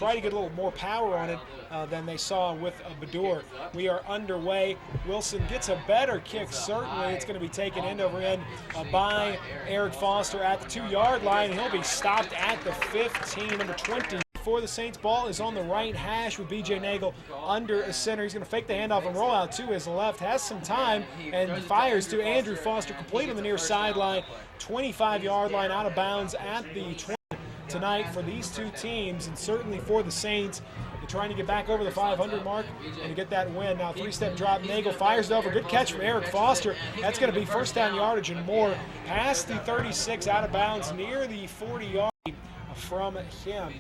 try to get a little more power on it than they saw with Badur. We are underway. Wilson gets a better kick, certainly. It's going to be taken end over end by Eric Foster at the 2-yard line. He'll be stopped at the 15, number 20. For the Saints, ball is on the right hash with B.J. Nagel under a center. He's going to fake the handoff and roll out to his left. Has some time and fires to Andrew Foster, complete on the near sideline. 25-yard line, out of bounds at the 20 tonight for these two teams, and certainly for the Saints. They're trying to get back over the 500 mark and to get that win. Now, 3-step drop. Nagel fires it over. Good catch from Eric Foster. That's going to be first down yardage and more. Past the 36, out of bounds near the 40-yard from him.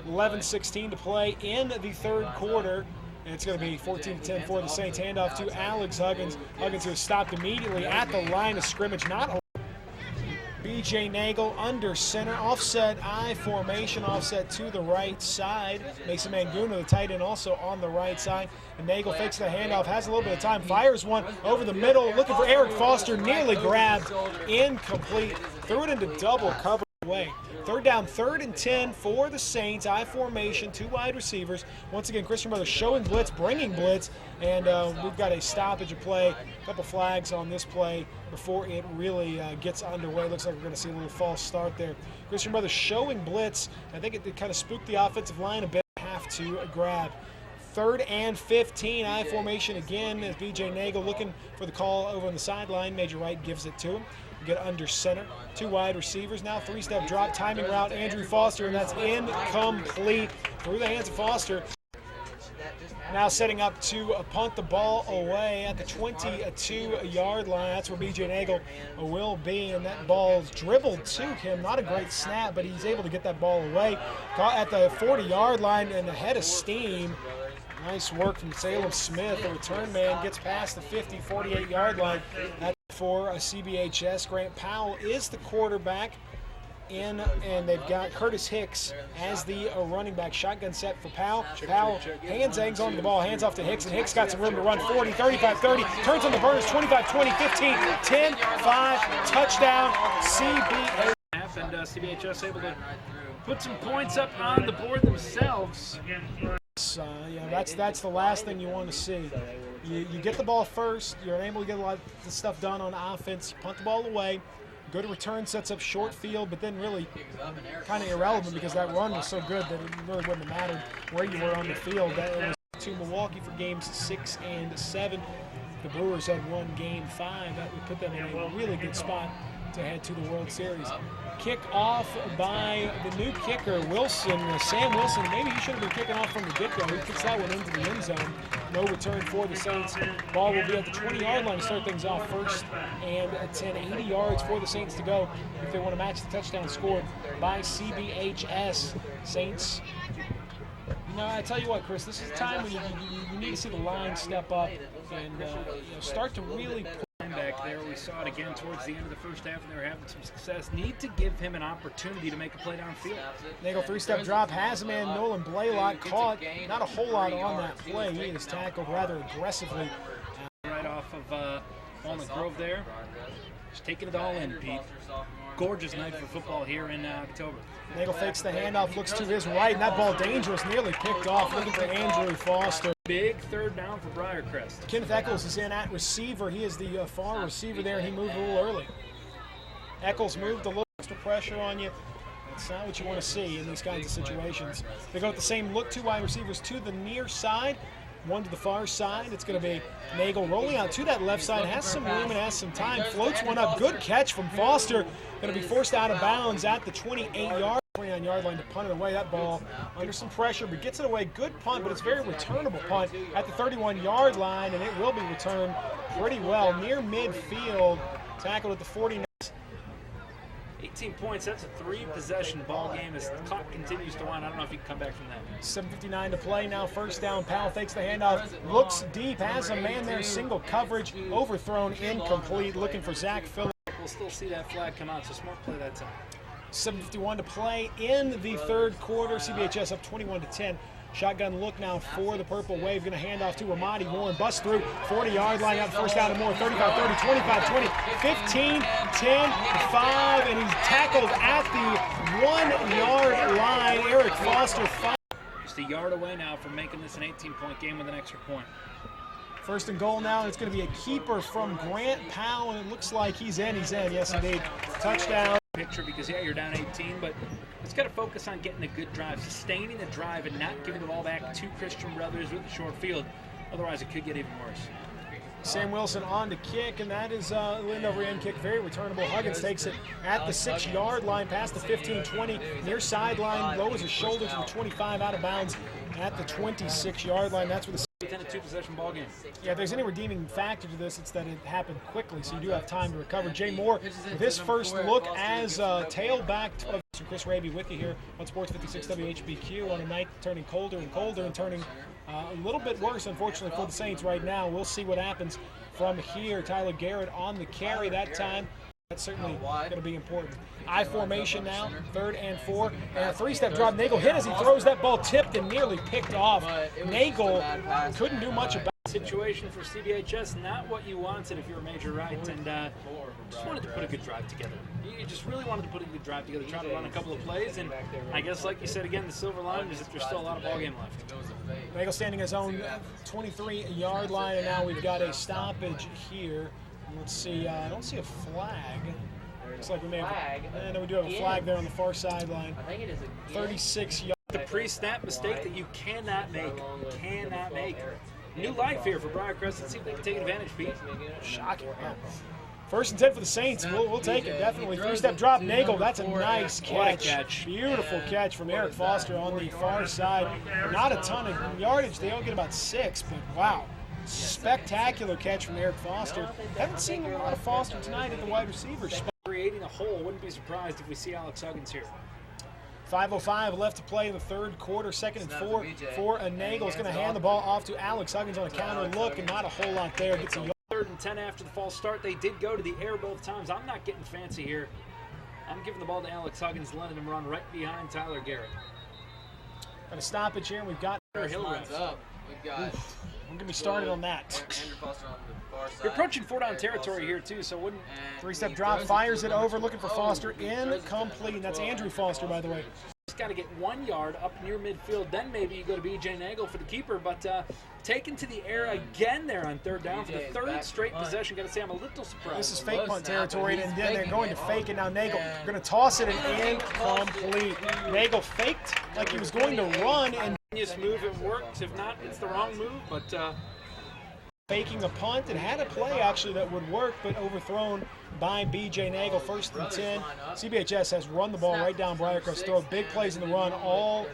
11:16 to play in the third quarter. And it's going to be 14-10 for the Saints. Handoff to Alex Huggins. Huggins, who is stopped immediately at the line of scrimmage. Not B.J. Nagel under center. Offset I formation. Offset to the right side. Mason Manguna, the tight end, also on the right side. And Nagel fakes the handoff. Has a little bit of time. Fires one over the middle. Looking for Eric Foster. Nearly grabbed. Incomplete. Threw it into double cover away. Third down, 3rd and 10 for the Saints. I formation, 2 wide receivers. Once again, Christian Brothers showing blitz, bringing blitz, and we've got a stoppage of play. A couple flags on this play before it really gets underway. Looks like we're going to see a little false start there. Christian Brothers showing blitz. I think it kind of spooked the offensive line a bit. Have to grab. 3rd and 15, I formation again as B.J. Nagel looking for the call over on the sideline. Major Wright gives it to him. Get under center. 2 wide receivers now. 3-step drop, timing route, Andrew Foster, and that's incomplete. Through the hands of Foster. Now setting up to punt the ball away at the 22-yard line. That's where B.J. Nagel will be, and that ball's dribbled to him. Not a great snap, but he's able to get that ball away. Caught at the 40-yard line and ahead of steam. Nice work from Salem Smith. The return man gets past the 50, 48-yard line. That's for CBHS. Grant Powell is the quarterback in, and they've got Curtis Hicks as the running back. Shotgun set for Powell. Powell hangs onto the ball, hands off to Hicks, and Hicks got some room to run. 40, 35, 30, turns on the burners, 25, 20, 15, 10, 5, touchdown, CBHS. And CBHS able to put some points up on the board themselves. Yeah, that's the last thing you want to see. You get the ball first, you're able to get a lot of stuff done on offense, you punt the ball away, go to return, sets up short field, but then really kind of irrelevant because that run was so good that it really wouldn't have mattered where you were on the field. That was to Milwaukee for games 6 and 7. The Brewers had won game 5. That would put them in a really good spot to head to the World Series. Kick off by the new kicker, Wilson. Sam Wilson, maybe he should have been kicking off from the get-go. He kicks that one into the end zone. No return for the Saints. Ball will be at the 20-yard line to start things off. 1st and 10, 80 yards for the Saints to go if they want to match the touchdown scored by CBHS. Saints. You know, I tell you what, Chris, this is a time when you need to see the line step up and start to really push. Back there, we saw it again towards the end of the first half, and they were having some success. Need to give him an opportunity to make a play downfield. Nagel 3-step drop, has a man, Nolan Blaylock caught. Not a whole lot on that play. He is tackled rather aggressively. Right off of Walnut Grove there. Just taking it all in, Pete. Gorgeous night for football here in October. Nagel fakes the handoff, looks to his right, and that ball dangerous, nearly picked off. Looking for Andrew Foster. Big 3rd down for Briarcrest. Kenneth Eccles is in at receiver. He is the far receiver there, and he moved a little early. Eccles moved a little extra pressure on you. That's not what you want to see in these kinds of situations. They go with the same look, 2 wide receivers to the near side, 1 to the far side. It's going to be Nagel rolling out to that left side. Has some room and has some time. Floats one up. Good catch from Foster. Going to be forced out of bounds at the 28-yard. 29-yard line to punt it away. That ball under some pressure, but gets it away. Good punt, but it's very returnable punt at the 31-yard line, and it will be returned pretty well near midfield. Tackled at the 49. 18 points. That's a 3-possession ball game as the clock continues to wind. I don't know if you can come back from that. 7:59 to play now. 1st down. Powell fakes the handoff. Looks deep. Has a man there. Single coverage. Overthrown. Incomplete. Looking for Zach Phillips. We'll still see that flag come out, so smart play that time. 7:51 to play in the 3rd quarter. CBHS up 21-10. Shotgun look now for the Purple Wave. Going to hand off to Ramadi Warren. Bust through. 40-yard line out. 1st down and more. 35, 30, 25, 20, 15, 10, 5. And he's tackled at the 1-yard line. Eric Foster Just a yard away now from making this an 18-point game with an extra point. First and goal now, and it's going to be a keeper from Grant Powell, and it looks like he's in. He's in, yes indeed. Touchdown. Picture because, yeah, you're down 18, but it's got to focus on getting a good drive, sustaining the drive, and not giving the ball back to Christian Brothers with the short field. Otherwise, it could get even worse. Sam Wilson on to kick, and that is a end-over-end kick, very returnable. Huggins takes it at the 6-yard line, past the 15-20, near sideline, lowers his shoulder to the 25, out of bounds at the 26-yard line. That's where the 10-2 possession ball game. Yeah, if there's any redeeming factor to this, it's that it happened quickly, so you do have time to recover. Jay Moore, with his first look as tailback of Chris Raby with you here on Sports 56 WHBQ on a night turning colder and colder and turning a little bit worse, unfortunately, for the Saints right now. We'll see what happens from here. Tyler Garrett on the carry that time. That's certainly going to be important. I formation now, 3rd and 4. And a 3-step drop. Nagel hit as he throws that ball, tipped and nearly picked off. Nagel couldn't do much about it. Situation for CBHS, not what you wanted if you're a Major Right, and just wanted to put a good drive together. You just really wanted to put a good drive together, try to run a couple of plays, and I guess, like you said again, the silver lining is that there's still a lot of ball game left. Nagel standing his own 23-yard line, and now we've got a stoppage here. Let's see, I don't see a flag. Looks like we may have, no, we do have a flag there on the far sideline. 36 yards. The pre-snap mistake that you cannot make. New life here for Briarcrest. Let's see if they can take advantage, Pete. Shocking. Yeah. 1st and 10 for the Saints. We'll take it, definitely. 3-step drop. Nagel, that's a nice catch. What a catch. Beautiful catch from Eric Foster on the far side. Not a ton of yardage. They don't get about 6, but wow. Spectacular catch from Eric Foster. Haven't seen a lot of Foster tonight at the wide receiver spot. Creating a hole. Wouldn't be surprised if we see Alex Huggins here. 5:05 left to play in the 3rd quarter. 2nd and 4 for a Nagel. He's going to hand the ball off to Alex Huggins on a counter look, and not a whole lot there. Gets a yard. 3rd and 10 after the false start. They did go to the air both times. I'm not getting fancy here. I'm giving the ball to Alex Huggins, letting him run right behind Tyler Garrett. Got a stoppage here, and we've got Hill up. We've got. I'm going to be started on that. You're approaching 4-down territory here, too, so wouldn't... 3-step drop, fires it over, looking for Foster, incomplete. And that's Andrew Foster, by the way. Just got to get 1 yard up near midfield, then maybe you go to B.J. Nagel for the keeper, but taken to the air again there on 3rd down for the 3rd straight possession. Got to say, I'm a little surprised. This is fake punt territory, and then they're going to fake it. Now Nagel going to toss it, and incomplete. Nagel faked like he was going to run, and move, it works. If not, it's the wrong move, but... faking a punt. It had a play, actually, that would work, but overthrown by B.J. Nagel. 1st and 10. CBHS has run the ball right down Briarcrest. Throw big plays in the run all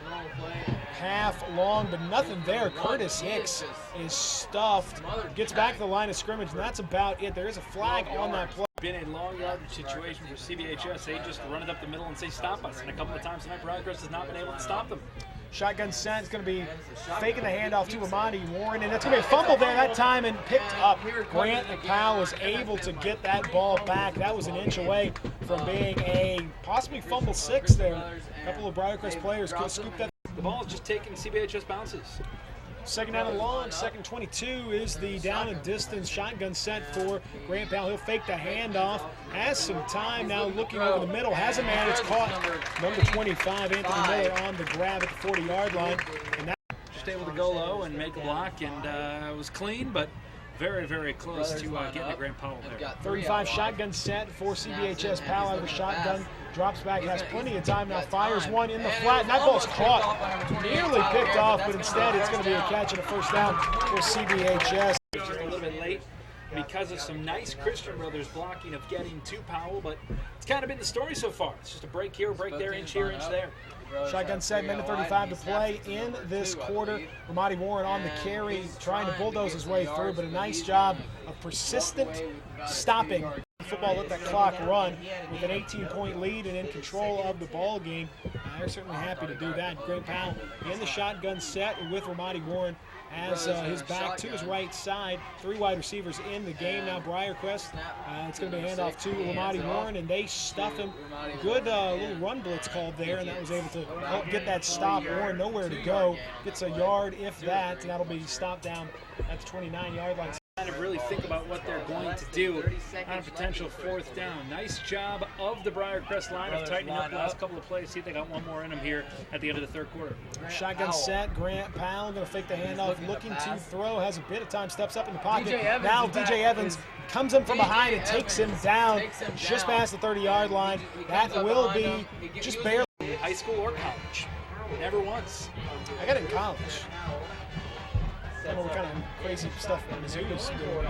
half long, but nothing there. Curtis Hicks is stuffed. Gets back to the line of scrimmage, and that's about it. There is a flag on that play. Been a long yardage situation for CBHS. They just run it up the middle and say, stop us. And a couple of times tonight, Briarcrest has not been able to stop them. Shotgun set. It's going to be faking the handoff to Ramadi Warren, and that's going to be a fumble there that time and picked up. Grant Powell was able to get that ball back. That was an inch away from being a possibly fumble 6 there. A couple of Briarcrest players could scoop that. The ball is just taking CBHS bounces. 2nd down and long, 2nd 22 is the down and distance shotgun set for Grant Powell. He'll fake the handoff, has some time now looking over the middle, has a man, it's caught. Number 25, Anthony Miller on the grab at the 40-yard line. And that just able to go low and make a block, and it was clean, but very, very close to getting to Grant Powell there. 35 shotgun set for CBHS. Powell out of the shotgun. Drops back, has plenty of time now, fires one in the flat, and that ball's caught. Nearly picked off, but instead it's going to be a catch and a 1st down for CBHS. Just a little bit late because of some nice Christian Brothers blocking of getting to Powell, but it's kind of been the story so far. It's just a break here, break there, inch here, inch there. Shotgun set, minute 35 to play in this quarter. Ramadi Warren on the carry, trying to bulldoze his way through, but a nice job of persistent stopping. Football let that clock run with an 18-point lead and in control of the ball game. They're certainly happy to do that. Grant Powell in the shotgun set with Ramadi Warren as his back to his right side. 3 wide receivers in the game now. Briarcrest, it's going to be a handoff to Ramadi Warren, and they stuff him. Good little run blitz called there, and that was able to help get that stop. Warren nowhere to go. Gets a yard, if that, and that'll be stopped down at the 29-yard line. kind of really think about what they're going to do on a potential 4th down. Nice job of the Briarcrest line of tightening up the last couple of plays. See if they got one more in them here at the end of the 3rd quarter. Shotgun set. Grant Powell going to fake the handoff, looking to throw. Has a bit of time. Steps up in the pocket. Now DJ Evans comes in from behind and takes him down just past the 30-yard line. That will be just barely. High school or college? Never once. I got it in college. I don't know what kind of crazy stuff Mizzou's doing.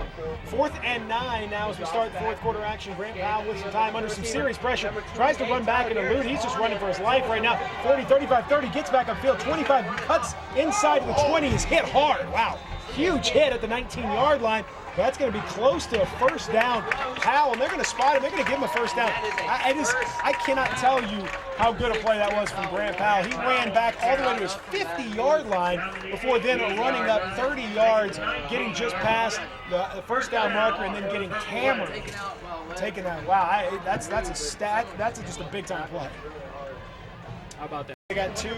4th and 9 now as we start the 4th quarter action. Grant Powell with some time under some serious pressure. Tries to run back and elude. He's just running for his life right now. 40, 35, 30, gets back on field. 25, cuts inside of the 20. Is hit hard. Wow. Huge hit at the 19-yard line. That's going to be close to a 1st down. Powell, and they're going to spot him. They're going to give him a 1st down. I cannot tell you how good a play that was from Grant Powell. He ran back all the way to his 50-yard line before then running up 30 yards, getting just past the 1st down marker, and then getting hammered. Taking that. Wow, that's a stat. That's just a big-time play. How about that? They got 2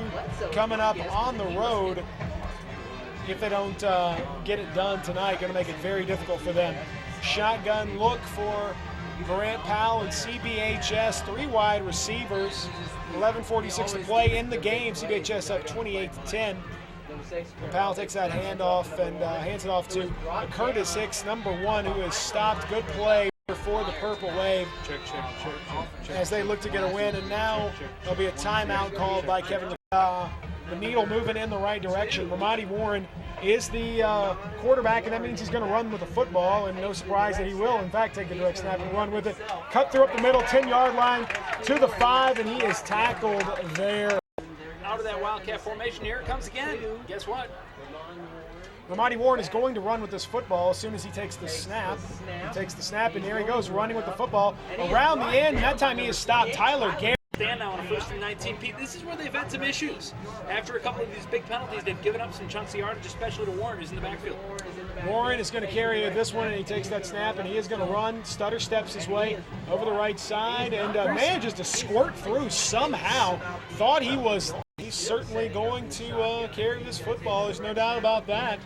coming up on the road. If they don't get it done tonight, going to make it very difficult for them. Shotgun look for Grant Powell and CBHS, 3 wide receivers. 11:46 to play in the game. CBHS up 28-10. And Powell takes that handoff and hands it off to Curtis Hicks, number 1, who has stopped. Good play for the Purple Wave. Check. As they look to get a win, and now there'll be a timeout called by Kevin. The needle moving in the right direction. Ramadi Warren is the quarterback, and that means he's going to run with the football, and no surprise that he will, in fact, take the direct snap and run with it. Cut through up the middle, 10-yard line to the 5, and he is tackled there. Out of that Wildcat formation, here it comes again. Guess what? Ramadi Warren is going to run with this football as soon as he takes the snap. He takes the snap, and there he goes, running with the football. Around the end, and that time he has stopped Tyler Garrett. Stand now on a 1st and 19. Pete, this is where they've had some issues. After a couple of these big penalties, they've given up some chunks of yardage, especially to Warren, who's in the backfield. Warren is going to carry this one, and he takes that snap, and he is going to run. Stutter steps his way over the right side and manages to squirt through somehow. Thought he's certainly going to carry this football. There's no doubt about that.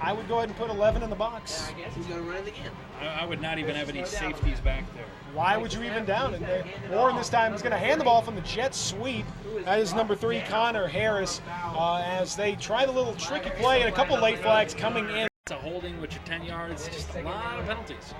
I would go ahead and put 11 in the box. I guess he's going to run it again. I would not even have any safeties back there. Why would you even down it? Warren this time is going to hand the ball from the jet sweep. That is number 3, Connor Harris, as they tried a little tricky play and a couple late flags coming in. It's a holding, which are 10 yards, just a lot of penalties.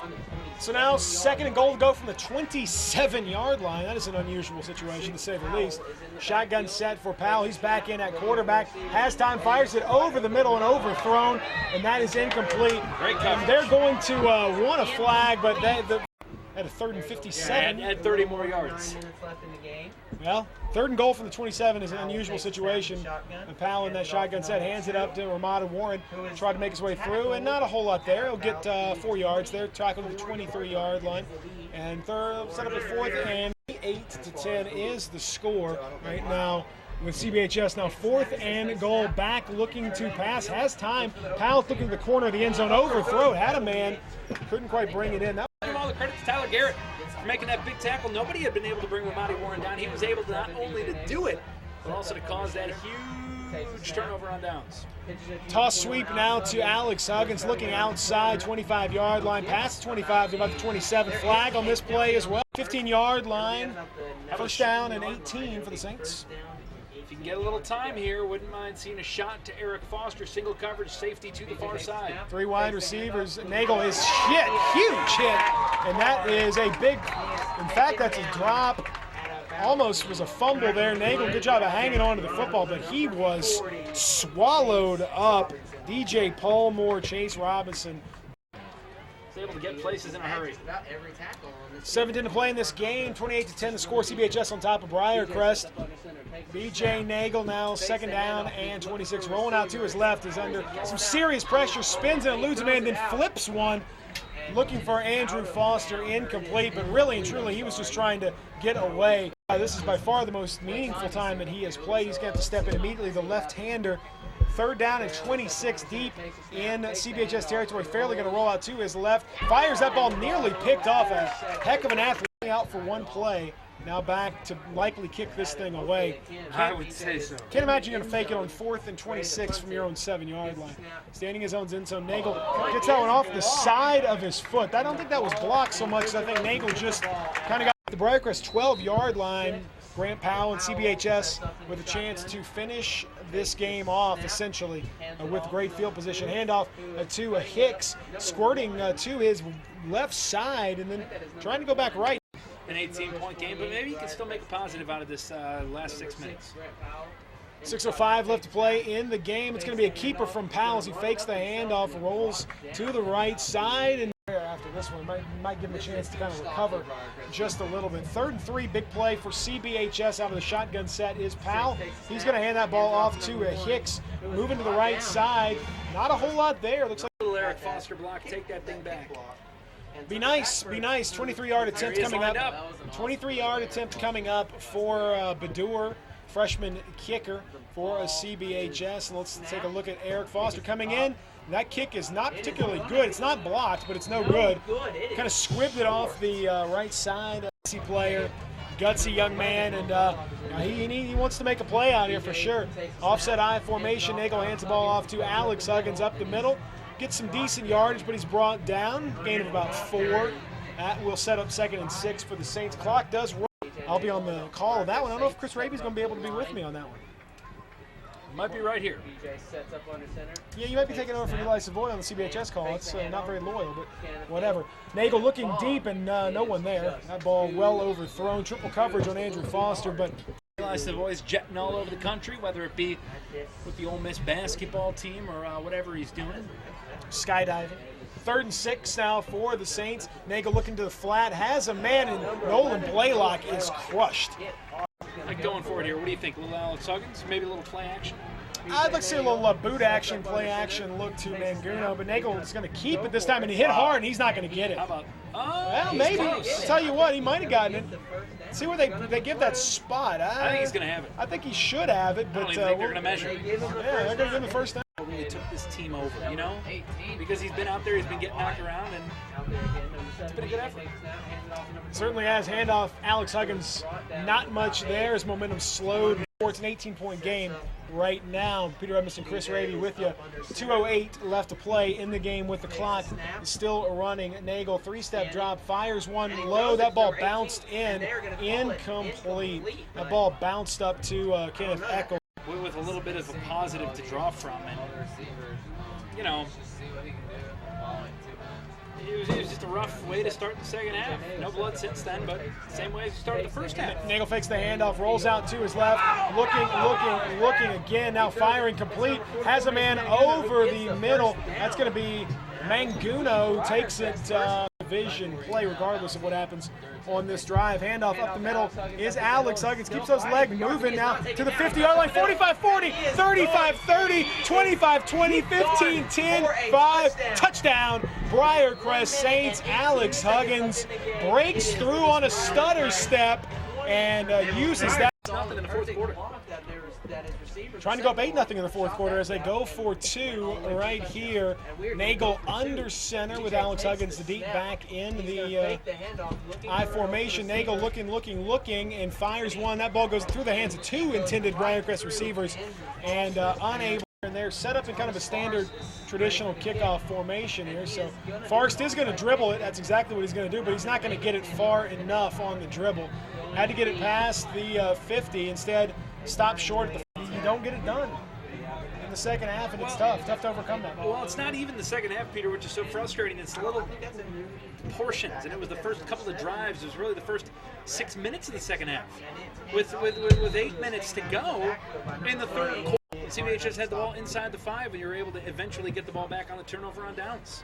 So now 2nd and goal to go from the 27-yard line. That is an unusual situation, to say the least. Shotgun set for Powell. He's back in at quarterback. Has time, fires it over the middle and overthrown, and that is incomplete. Great coverage. They're going to want a flag, but at a 3rd and 57. At 30 more yards. Well, 3rd and goal from the 27 is an unusual situation. And Powell in that shotgun set hands it up to Ramadi Warren. Tried to make his way through, and not a whole lot there. He'll get 4 yards there, tackled to the 23-yard line. And set up at 4th, and 8-10 is the score right now with CBHS. Now 4th and goal, back looking to pass, has time. Powell looking at the corner of the end zone, overthrow, had a man, couldn't quite bring it in. Give all the credit to Tyler Garrett for making that big tackle. Nobody had been able to bring Ramadi Warren down. He was able to not only to do it, but also to cause that huge turnover on downs. Toss sweep now to Alex Huggins, looking outside, 25-yard line, past 25 to about the 27. Flag on this play as well. 15-yard line, 1st down and 18 for the Saints. If you can get a little time here, wouldn't mind seeing a shot to Eric Foster, single coverage safety to the far side. 3 wide receivers. Nagel is hit, huge hit, and that is a big, in fact, that's a drop. Almost was a fumble there. Nagel, good job of hanging on to the football, but he was swallowed up. DJ Palmore, Chase Robinson. Was able to get places in a hurry. 17 to play in this game, 28-10 the score. CBHS on top of Briarcrest. BJ Nagel now 2nd down and 26. Rolling out to his left is under some serious pressure, spins and eludes a man, then flips one. Looking for Andrew Foster, incomplete, but really and truly he was just trying to get away. This is by far the most meaningful time that he has played. He's going to have to step in immediately, the left-hander. 3rd down and 26 deep in CBHS territory. Fairly going to roll out to his left. Fires that ball, nearly picked off. A heck of an athlete out for one play. Now back to likely kick this thing away. I would say so. Can't imagine you're going to fake it on 4th and 26 from your own 7-yard line. Standing his own end zone, Nagel gets that one off the side of his foot. I don't think that was blocked so much. I think Nagel just kind of got the Briarcrest 12-yard line. Grant Powell and CBHS with a chance to finish this game off essentially with great field position. Handoff to Hicks, squirting to his left side and then trying to go back right. An 18-point game, but maybe you can still make a positive out of this last 6 minutes. 6:05 left to play in the game. It's going to be a keeper from Powell as he fakes the handoff, rolls to the right side, and after this one might give him a chance to kind of recover just a little bit. 3rd and 3, big play for CBHS out of the shotgun set is Powell. He's going to hand that ball off to Hicks, moving to the right side. Not a whole lot there. Looks like little Eric Foster block. Take that thing back. Be nice. 23-yard attempt coming up. 23-yard attempt coming up for Badur, freshman kicker for a CBHS. And let's take a look at Eric Foster coming in. That kick is not particularly good. It's not blocked, but it's no good. Kind of squibbed it off the right side. Player, gutsy young man, and he wants to make a play out here for sure. Offset I formation. Nagel hands the ball off to Alex Huggins up the middle. Gets some decent yardage, but he's brought down. Gain of about 4. That will set up 2nd and 6 for the Saints. Clock does roll. I'll be on the call of that one. I don't know if Chris Raby's going to be able to be with me on that one. Might be right here. Yeah, you might be taking over for Eli Savoy on the CBHS call. It's not very loyal, but whatever. Nagel looking deep and no one there. That ball well overthrown. Triple coverage on Andrew Foster, but Eli Savoy's jetting all over the country, whether it be with the Ole Miss basketball team or whatever he's doing. Skydiving. 3rd and 6 now for the Saints. Nagel looking to the flat, has a man, and Nolan Blaylock is crushed. Like going forward here, what do you think? A little Alex Huggins, maybe a little play action? I'd like to see a little boot action, play action look to Manguno, but Nagel is going to keep it this time, and he hit hard, and he's not going to get it. How about? Well, maybe. I'll tell you what, he might have gotten it. See where they give that spot. I think he's going to have it. I think he should have it, but I don't even think they're going to measure. Yeah, they're going to give him the first down. Really took this team over, you know, because he's been out there, he's been getting knocked around, and it's been a good effort. Certainly has. Handoff, Alex Huggins, not much there. His momentum slowed. It's an 18-point game right now. Peter Edmondson, Chris Raby with you. 2:08 left to play in the game with the clock still running. Nagel, 3-step drop, fires one low. That ball bounced in, incomplete. That ball bounced up to Kenneth Eckel. With a little bit of a positive to draw from, and you know, it was just a rough way to start the second half. No blood since then, but same way as we started the first half. Nagel fakes the handoff, rolls out to his left, looking again, now firing complete, has a man over the middle. That's going to be Manguno, takes it vision play regardless of what happens on this drive. Handoff up the middle is Alex Huggins, keeps those legs moving now to the 50-yard line, 45-40, 35-30, 25-20, 15-10, 5, touchdown, Briarcrest Saints. Alex Huggins breaks through on a stutter step and uses that. Nothing in the fourth quarter. Trying to go up 8-0 in the fourth quarter as they go for 2 right here. Nagel under center with Alex Huggins, the deep back in the I formation. Nagel looking, and fires one. That ball goes through the hands of 2 intended Briarcrest receivers and unable. And they're set up in kind of a standard traditional kickoff formation here. So Forrest is going to dribble it. That's exactly what he's going to do, but he's not going to get it far enough on the dribble. Had to get it past the 50. Instead, stop short at the 50. You don't get it done in the second half, and it's tough to overcome that. Well, it's not even the second half, Peter, which is so frustrating. It's little portions, and it was the first couple of drives. It was really the first 6 minutes of the second half. With 8 minutes to go in the third quarter, CBHS had the ball inside the 5, and you were able to eventually get the ball back on the turnover on downs.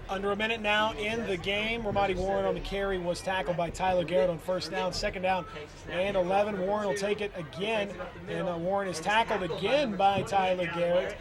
Under a minute now in the game. Ramadi Warren on the carry was tackled by Tyler Garrett on first down. Second down and 11. Warren will take it again, and Warren is tackled again by Tyler Garrett.